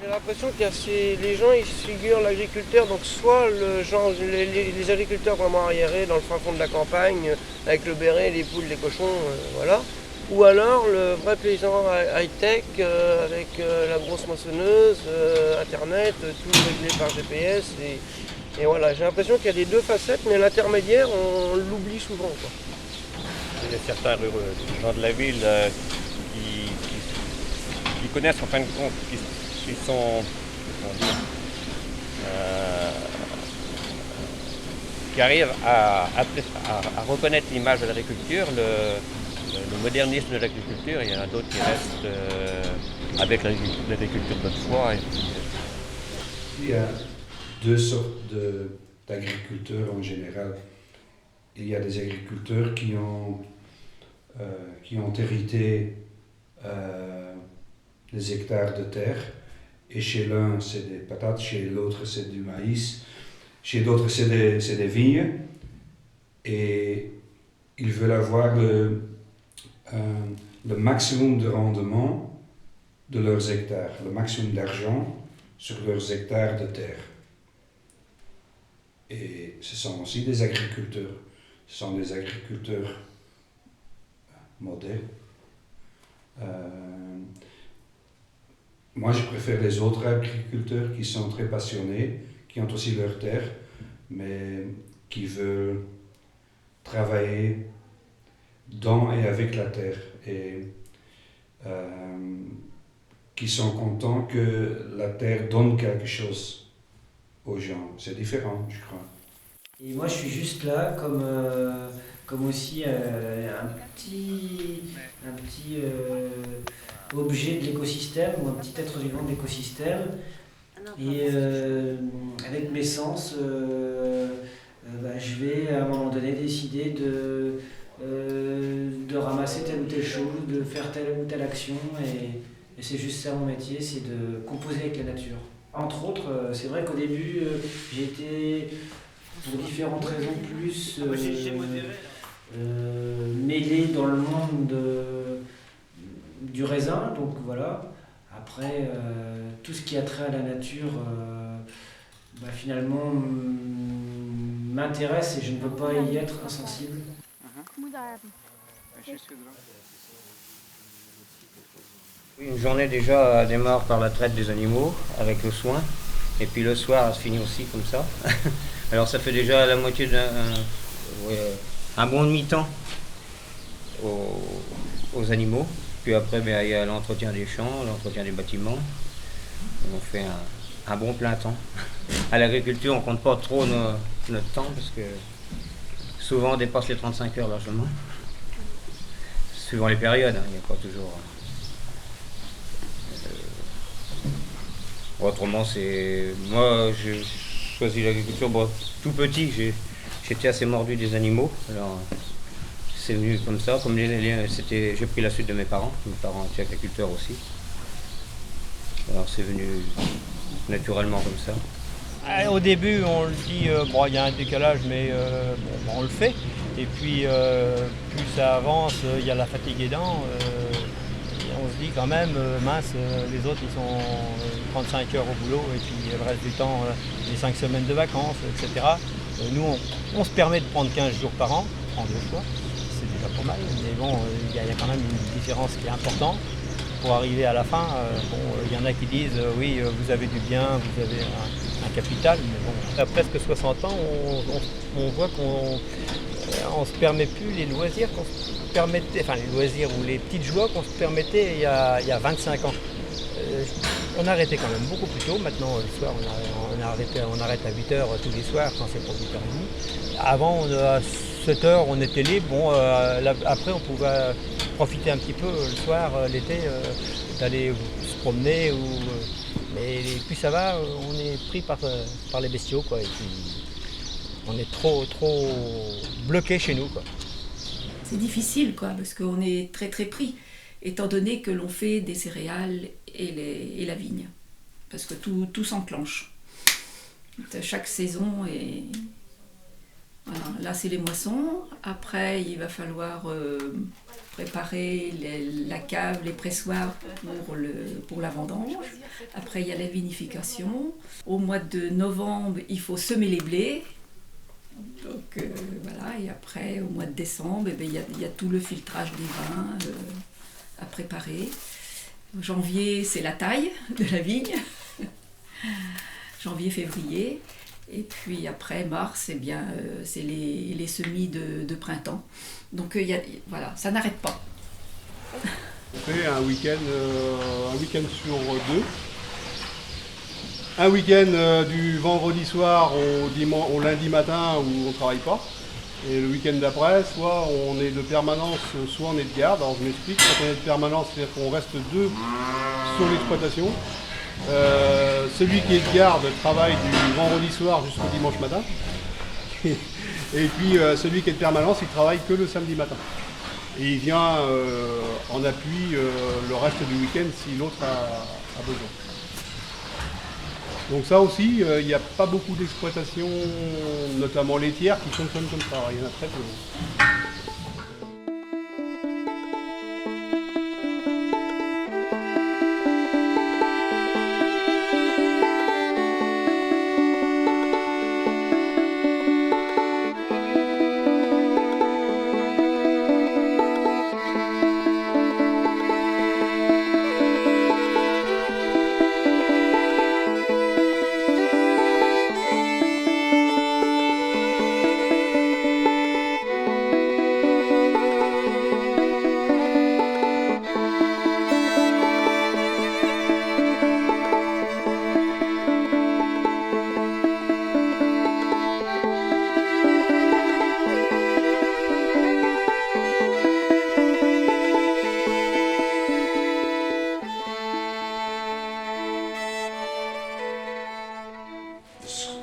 J'ai l'impression que les gens ils se figurent l'agriculteur, donc soit les agriculteurs vraiment arriérés dans le fin fond de la campagne, avec le béret, les poules, les cochons, voilà. Ou alors le vrai paysan high-tech, avec la grosse moissonneuse, internet, tout réglé par GPS. Et voilà, j'ai l'impression qu'il y a les deux facettes, mais l'intermédiaire, on l'oublie souvent, quoi. Il y a certains gens de la ville qui connaissent en fin de compte, qui sont, comment dire, qui arrivent à reconnaître l'image de l'agriculture, le modernisme de l'agriculture. Il y en a d'autres qui restent avec l'agriculture d'autrefois. Il y a deux sortes d'agriculteurs en général. Il y a des agriculteurs qui ont hérité des hectares de terre, et chez l'un c'est des patates, chez l'autre c'est du maïs, chez d'autres c'est des vignes, et ils veulent avoir le maximum de rendement de leurs hectares, le maximum d'argent sur leurs hectares de terre. Et ce sont aussi des agriculteurs. Ce sont des agriculteurs modernes. Moi, je préfère les autres agriculteurs qui sont très passionnés, qui ont aussi leur terre, mais qui veulent travailler dans et avec la terre, et qui sont contents que la terre donne quelque chose aux gens. C'est différent, je crois. Et moi, je suis juste là comme aussi un petit objet de l'écosystème, ou un petit être vivant de l'écosystème. Et avec mes sens, je vais à un moment donné décider de ramasser telle ou telle chose, de faire telle ou telle action. Et c'est juste ça mon métier, c'est de composer avec la nature. Entre autres, c'est vrai qu'au début, j'ai été, pour différentes raisons, plus mêlé dans le monde du raisin, donc voilà. Après, tout ce qui a trait à la nature, finalement, m'intéresse, et je ne peux pas y être insensible. Une journée déjà démarre par la traite des animaux, avec le soin. Et puis le soir, ça se finit aussi comme ça. Alors ça fait déjà la moitié un bon demi-temps aux animaux. Puis après, il y a l'entretien des champs, l'entretien des bâtiments. On fait un bon plein temps. À l'agriculture, on ne compte pas trop notre temps parce que souvent on dépasse les 35 heures largement. Suivant les périodes, il n'y a pas toujours... Autrement, moi, j'ai choisi l'agriculture tout petit. J'étais assez mordu des animaux. Alors, c'est venu comme ça. J'ai pris la suite de mes parents. Mes parents étaient agriculteurs aussi. Alors, c'est venu naturellement comme ça. Au début, on le dit, il y a un décalage, mais on le fait. Et puis, plus ça avance, il y a la fatigue aidant. On se dit quand même, mince, les autres ils sont 35 heures au boulot et puis le reste du temps, les 5 semaines de vacances, etc. Nous, on se permet de prendre 15 jours par an, en 2 fois, c'est déjà pas mal, mais bon, il y a quand même une différence qui est importante. Pour arriver à la fin, il y en a qui disent oui, vous avez du bien, vous avez un capital, mais bon, à presque 60 ans, on voit qu'on ne se permet plus les loisirs qu'on se permettait, enfin les loisirs ou les petites joies qu'on se permettait il y a 25 ans. On arrêtait quand même beaucoup plus tôt. Maintenant, le soir, on arrête à 8h tous les soirs quand c'est pour 8h30. Avant, à 7h, on était libre. Bon, après, on pouvait profiter un petit peu le soir, l'été, d'aller se promener. Mais plus ça va, on est pris par les bestiaux, quoi. Et puis, on est trop bloqué chez nous, quoi. C'est difficile, quoi, parce qu'on est très très pris, étant donné que l'on fait des céréales et la vigne. Parce que tout s'enclenche. Chaque saison est... Voilà. Là, c'est les moissons. Après, il va falloir préparer la cave, les pressoirs pour la vendange. Après, il y a la vinification. Au mois de novembre, il faut semer les blés. Donc voilà, et après, au mois de décembre, il y a tout le filtrage des vins à préparer. Janvier, c'est la taille de la vigne. Janvier, février. Et puis après, mars, c'est les semis de printemps. Donc voilà, ça n'arrête pas. On fait un week-end sur 2. Un week-end du vendredi soir au lundi matin où on ne travaille pas. Et le week-end d'après, soit on est de permanence, soit on est de garde. Alors je m'explique, quand on est de permanence, c'est-à-dire qu'on reste 2 sur l'exploitation. Celui qui est de garde travaille du vendredi soir jusqu'au dimanche matin. Et puis celui qui est de permanence, il travaille que le samedi matin. Et il vient en appui le reste du week-end si l'autre a besoin. Donc ça aussi, il n'y a pas beaucoup d'exploitations, notamment laitières, qui fonctionnent comme ça. Il y en a très peu.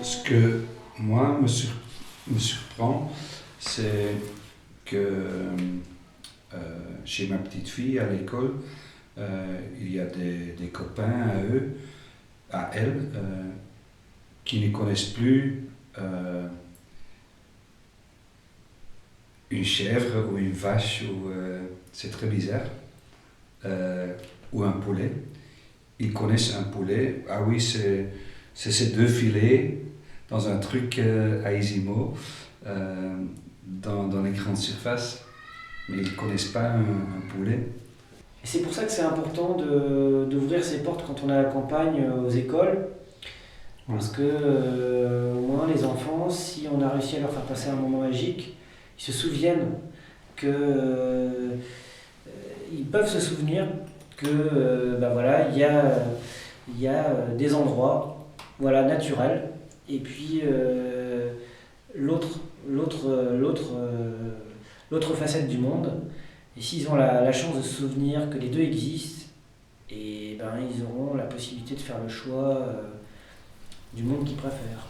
Ce que moi me surprend, c'est que chez ma petite fille à l'école, il y a des copains à elle, qui ne connaissent plus une chèvre ou une vache, c'est très bizarre, ou un poulet. Ils connaissent un poulet, ah oui, c'est ces 2 filets dans un truc à Isimo, dans les grandes surfaces, mais ils ne connaissent pas un poulet. Et c'est pour ça que c'est important d'ouvrir ses portes quand on est à la campagne aux écoles. Parce que au moins les enfants, si on a réussi à leur faire passer un moment magique, ils se souviennent que ils peuvent se souvenir que voilà, il y a des endroits voilà, naturels et puis l'autre facette du monde. Et s'ils ont la chance de se souvenir que les deux existent, et ils auront la possibilité de faire le choix du monde qu'ils préfèrent.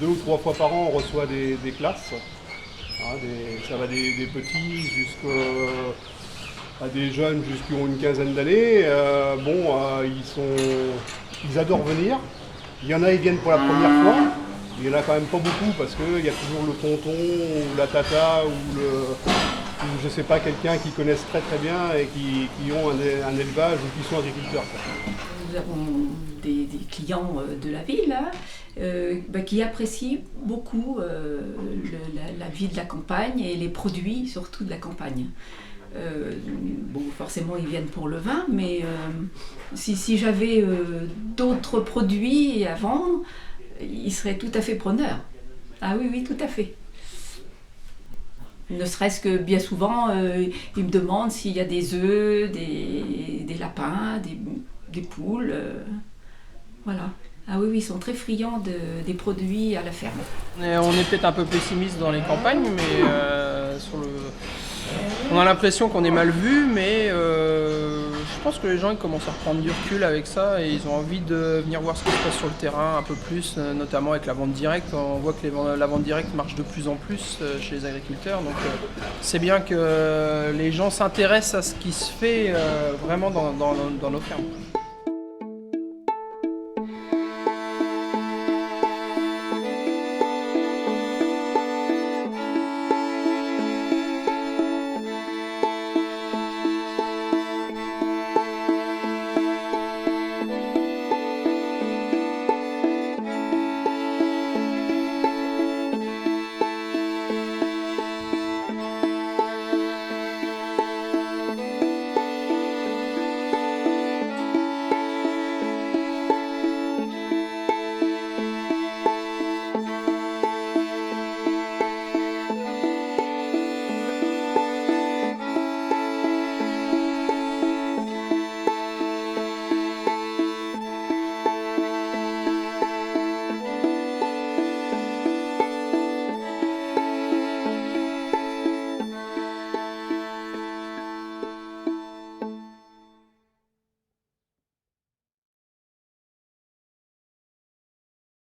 2 ou 3 fois par an, on reçoit des classes. Ça va des petits jusqu'à des jeunes jusqu'à une quinzaine d'années. Ils adorent venir. Il y en a, ils viennent pour la première fois. Il n'y en a quand même pas beaucoup parce qu'il y a toujours le tonton ou la tata ou je sais pas, quelqu'un qui connaissent très très bien et qui ont un élevage ou qui sont agriculteurs. Nous avons des clients de la ville là, qui apprécient beaucoup la vie de la campagne et les produits surtout de la campagne. Forcément ils viennent pour le vin, mais si j'avais d'autres produits à vendre, ils seraient tout à fait preneurs. Ah oui, tout à fait. Ne serait-ce que bien souvent, ils me demandent s'il y a des œufs, des lapins, des poules. Voilà. Ah oui, ils sont très friands des produits à la ferme. On est peut-être un peu pessimiste dans les campagnes, mais on a l'impression qu'on est mal vu, mais je pense que les gens ils commencent à reprendre du recul avec ça et ils ont envie de venir voir ce qui se passe sur le terrain un peu plus, notamment avec la vente directe. On voit que la vente directe marche de plus en plus chez les agriculteurs, donc c'est bien que les gens s'intéressent à ce qui se fait vraiment dans nos fermes.